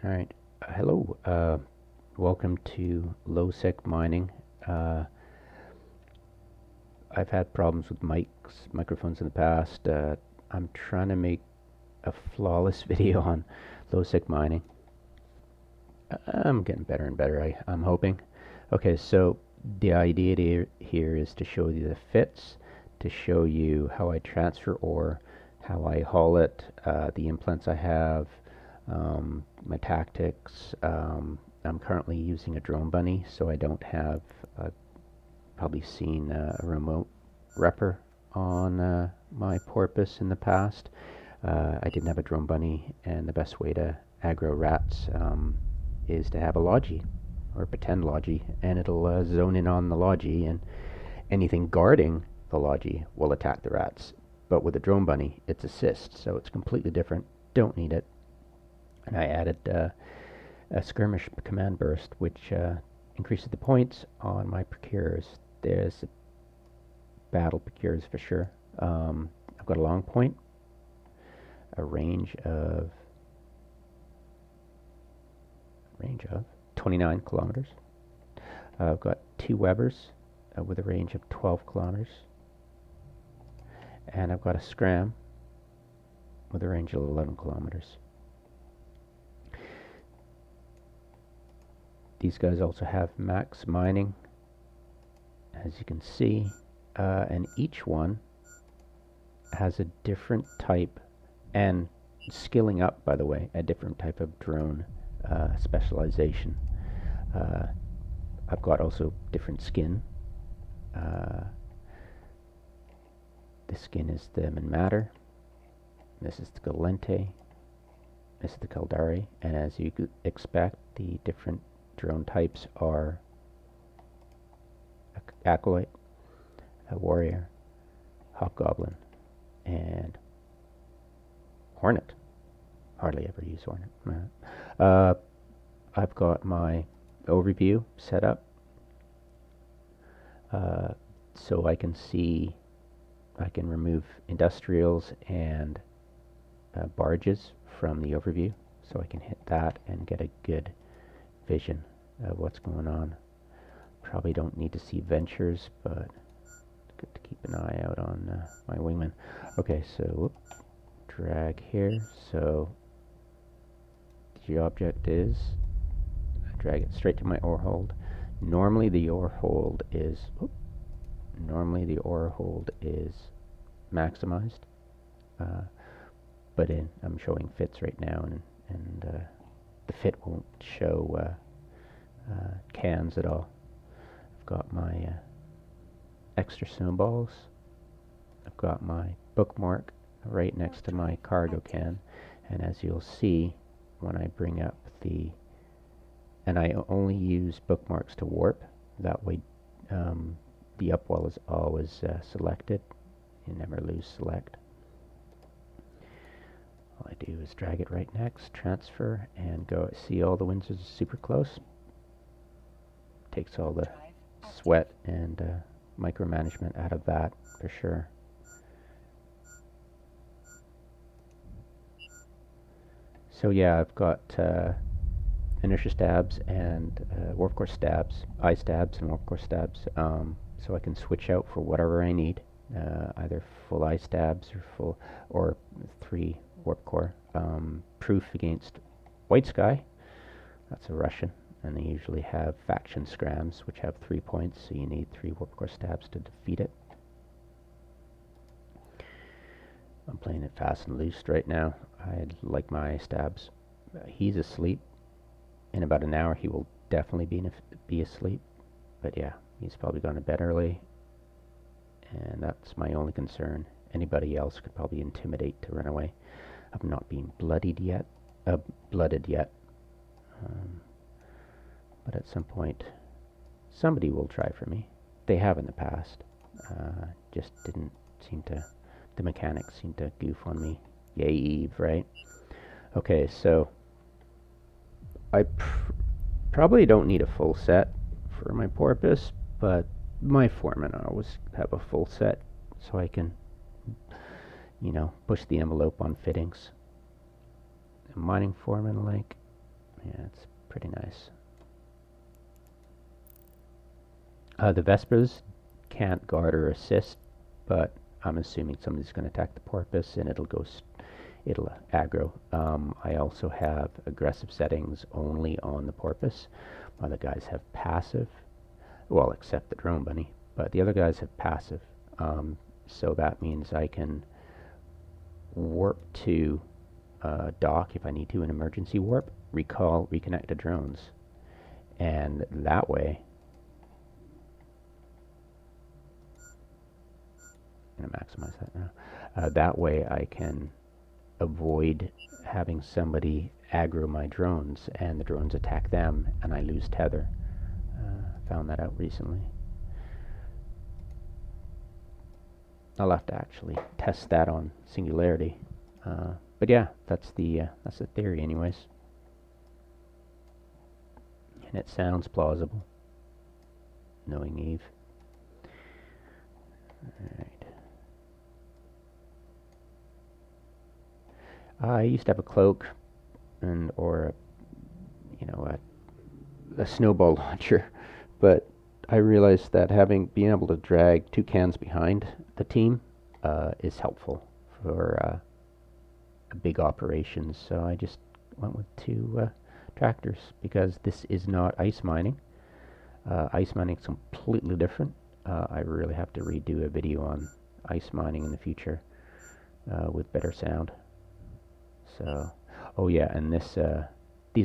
All right. Hello. Welcome to low-sec mining. Uh, I've had problems with microphones in the past. I'm trying to make a flawless video on low-sec mining. I'm getting better and better, I'm hoping. Okay, so the idea here is to show you the fits, to show you how I transfer ore, how I haul it, the implants I have, my tactics. I'm currently using a drone bunny, so I don't have probably seen a remote repper on my porpoise in the past. I didn't have a drone bunny, and the best way to aggro rats is to have a logi or pretend logi, and it'll zone in on the logi, and anything guarding the logi will attack the rats. But with a drone bunny, it's assist, so it's completely different. Don't need it. And I added a skirmish command burst, which increases the points on my procures. There's battle procures for sure. I've got a long point, a range of 29 kilometers. I've got 2 Webers with a range of 12 kilometers, and I've got a Scram with a range of 11 kilometers. These guys also have max mining, as you can see, and each one has a different type, and skilling up, by the way, a different type of drone specialization. I've got also different skin. This skin is the Minmatar. This is the Galente. This is the Caldari. And as you could expect, the different drone types are Acolyte, a Warrior, Hobgoblin, and Hornet. Hardly ever use Hornet. I've got my overview set up so I can see, I can remove industrials and barges from the overview, so I can hit that and get a good vision of what's going on. Probably don't need to see ventures, but it's good to keep an eye out on my wingman. Okay, so drag here. So the object is, I drag it straight to my ore hold. Normally the ore hold is maximized, but I'm showing fits right now, and the fit won't show cans at all. I've got my extra snowballs. I've got my bookmark right next to my cargo can, and as you'll see when I bring up and I only use bookmarks to warp, that way the upwell is always selected. You never lose select. All I do is drag it right next, transfer, and go. See, all the winds are super close. Takes all the sweat and micromanagement out of that for sure. So yeah, I've got inertia stabs and warp core stabs, eye stabs and warp core stabs, so I can switch out for whatever I need, either full eye stabs or 3 warp core. Proof against White Sky, that's a Russian, and they usually have faction scrams which have 3 points, so you need 3 warp core stabs to defeat it. I'm playing it fast and loose right now. I like my stabs. He's asleep. In about an hour he will definitely be asleep, but yeah, he's probably gone to bed early, and that's my only concern. Anybody else could probably intimidate to run away. I've not been blooded yet, but at some point somebody will try for me. They have in the past, just didn't seem to, the mechanics seem to goof on me. Yay, Eve, right? Okay, so I probably don't need a full set for my porpoise, but my foremen always have a full set, so I can, push the envelope on fittings. A mining foreman link, Yeah, it's pretty nice. The Vespers can't guard or assist, but I'm assuming somebody's going to attack the Porpoise and it'll aggro. I also have aggressive settings only on the Porpoise. Other guys have passive, well, except the Drone Bunny, but the other guys have passive. So that means I can warp to dock if I need to, an emergency warp, reconnect the drones, and that way I'm going to maximize that now. That way I can avoid having somebody aggro my drones and the drones attack them and I lose tether. Found that out recently. I'll have to actually test that on Singularity. But yeah, that's the theory anyways. And it sounds plausible, knowing Eve. Alright. I used to have a cloak or a snowball launcher, but I realized that being able to drag 2 cans behind the team is helpful for big operations. So I just went with 2 tractors because this is not ice mining. Ice mining is completely different. I really have to redo a video on ice mining in the future with better sound. So, oh yeah, and these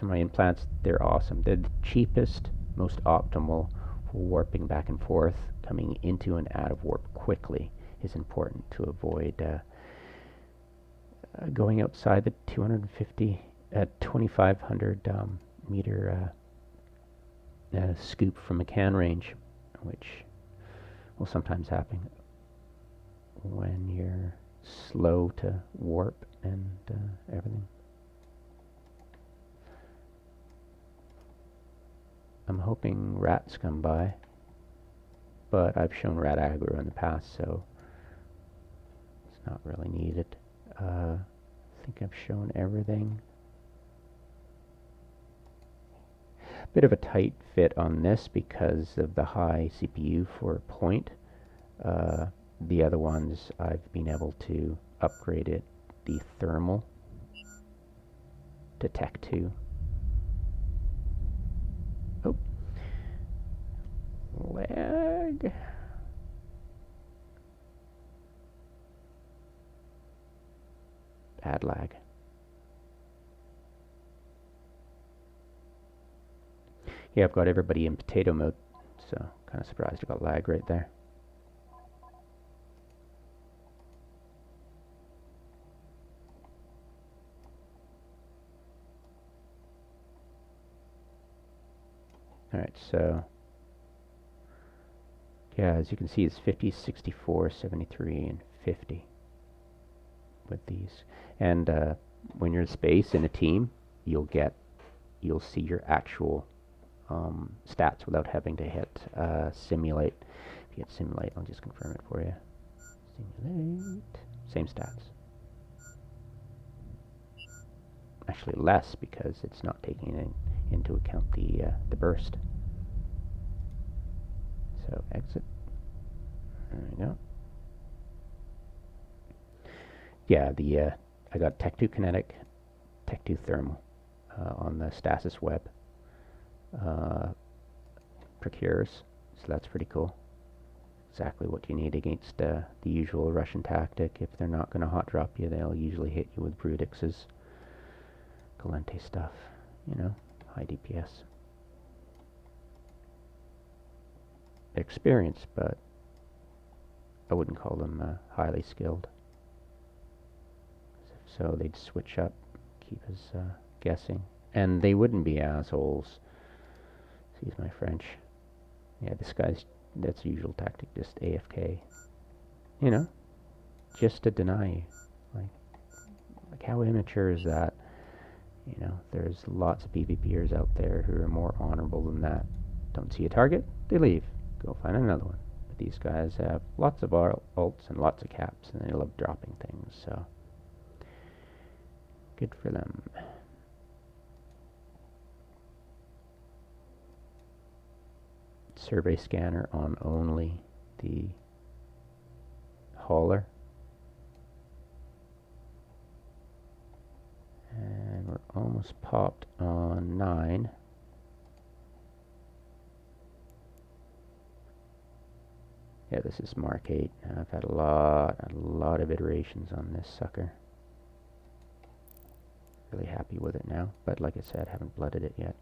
are my implants. They're awesome. They're the cheapest, most optimal for warping back and forth. Coming into and out of warp quickly is important to avoid going outside the 2,500 meter scoop from a can range, which will sometimes happen when you're slow to warp and everything. I'm hoping rats come by, but I've shown rat aggro in the past, so it's not really needed. I think I've shown everything. Bit of a tight fit on this because of the high CPU for point. The other ones I've been able to upgrade it, the thermal to Tech 2. Oh, lag. Bad lag. Yeah, I've got everybody in potato mode, so kind of surprised I got lag right there. Alright, so yeah, as you can see, it's 50, 64, 73, and 50 with these. And when you're in space in a team, you'll see your actual stats without having to hit simulate. If you hit simulate, I'll just confirm it for you. Simulate, same stats. Actually less because it's not taking into account the burst. So exit. There we go. Yeah, I got Tech 2 kinetic, Tech 2 thermal on the Stasis web. Procures, so that's pretty cool. Exactly what you need against the usual Russian tactic. If they're not going to hot drop you, they'll usually hit you with Brutix's Galente stuff, high DPS. Experienced, but I wouldn't call them highly skilled. So they'd switch up, keep us guessing. And they wouldn't be assholes. Excuse my French. Yeah, that's the usual tactic, just AFK. Just to deny you. Like how immature is that? There's lots of PvPers out there who are more honorable than that. Don't see a target, they leave. Go find another one. But these guys have lots of ults and lots of caps, and they love dropping things, so good for them. survey scanner on only the hauler. And we're almost popped on 9. Yeah, this is Mark 8. I've had a lot of iterations on this sucker. Really happy with it now, but like I said, haven't blooded it yet.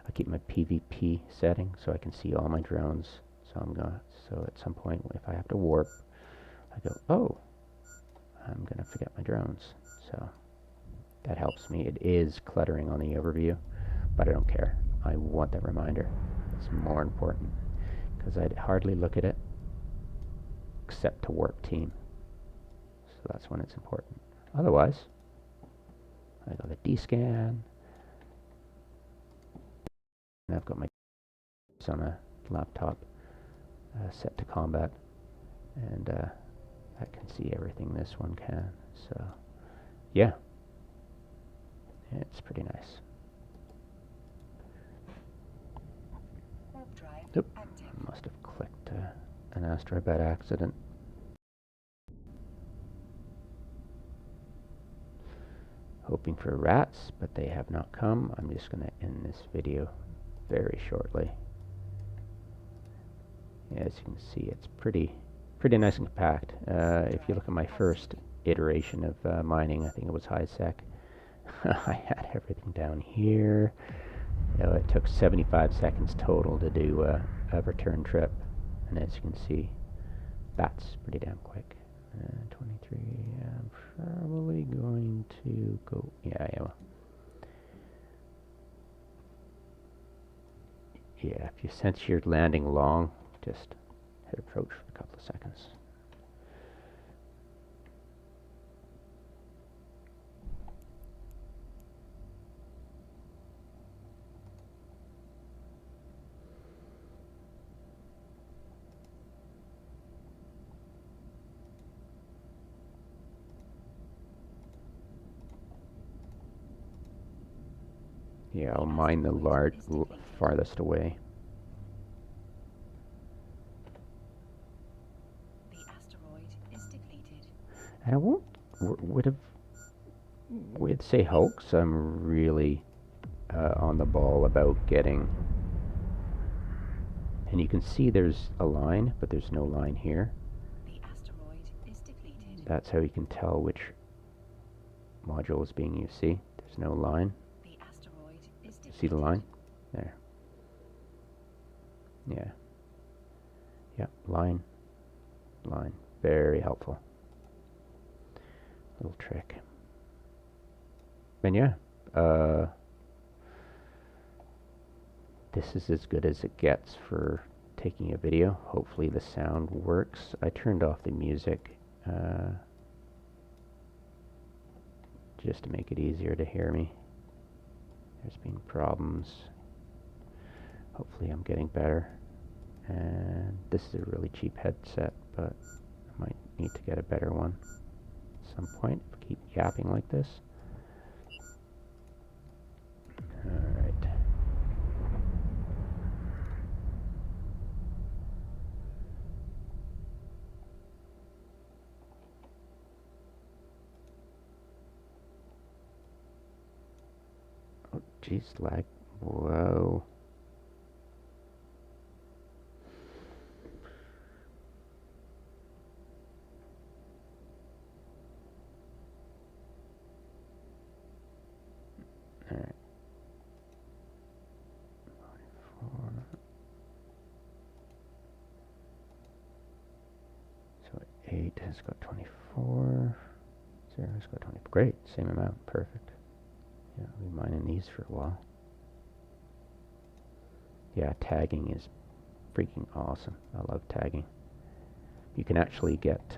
I keep my PvP setting so I can see all my drones. So at some point, if I have to warp, I go, oh, I'm gonna forget my drones. So that helps me. It is cluttering on the overview, but I don't care. I want that reminder. It's more important because I'd hardly look at it except to warp team. So that's when it's important. Otherwise, I go to D-scan, and I've got my on a laptop set to combat, and I can see everything this one can. So yeah, it's pretty nice. Oop, I must have clicked an asteroid by accident. Hoping for rats, but they have not come. I'm just going to end this video very shortly. As you can see, it's pretty nice and compact. If you look at my first iteration of mining, I think it was HiSec. I had everything down here. You know, it took 75 seconds total to do a return trip, and as you can see, that's pretty damn quick. 23. I'm probably going to go. Yeah, I am. Yeah, if you sense you're landing long, just hit approach for a couple of seconds. Yeah, I'll mine the farthest away. The asteroid is depleted. And I won't with say hoax. I'm really on the ball about getting. And you can see there's a line, but there's no line here. The asteroid is depleted. That's how you can tell which module is being used. See, there's no line. The asteroid is depleted. See the line? There. Yeah. Yep, line. Very helpful. Little trick. And yeah, this is as good as it gets for taking a video. Hopefully the sound works. I turned off the music just to make it easier to hear me. There's been problems. Hopefully I'm getting better. And this is a really cheap headset, but I might need to get a better one at some point if I keep yapping like this. Alright. Oh, geez, lag. Whoa. Alright. 44. So 8 has got 24. 0 has got 20. Great, same amount. Perfect. Yeah, I'll be mining these for a while. Yeah, tagging is freaking awesome. I love tagging. You can actually get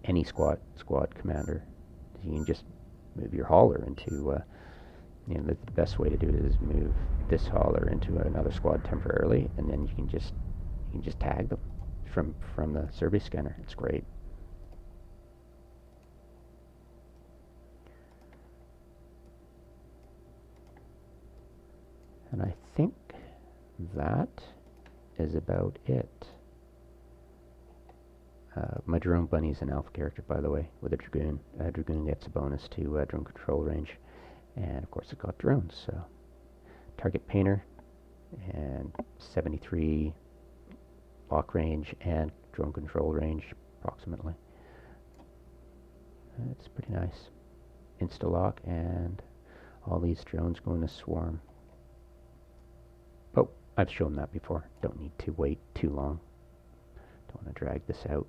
any squad commander. You can just move your hauler into. The best way to do it is move this hauler into another squad temporarily, and then you can just tag them from the survey scanner. It's great. And I think that is about it. My drone bunny is an alpha character, by the way, with a Dragoon. Dragoon gets a bonus to drone control range. And of course, it got drones. So, target painter and 73 lock range and drone control range, approximately. It's pretty nice. Insta-lock, and all these drones go in a swarm. Oh, I've shown that before. Don't need to wait too long. Don't want to drag this out.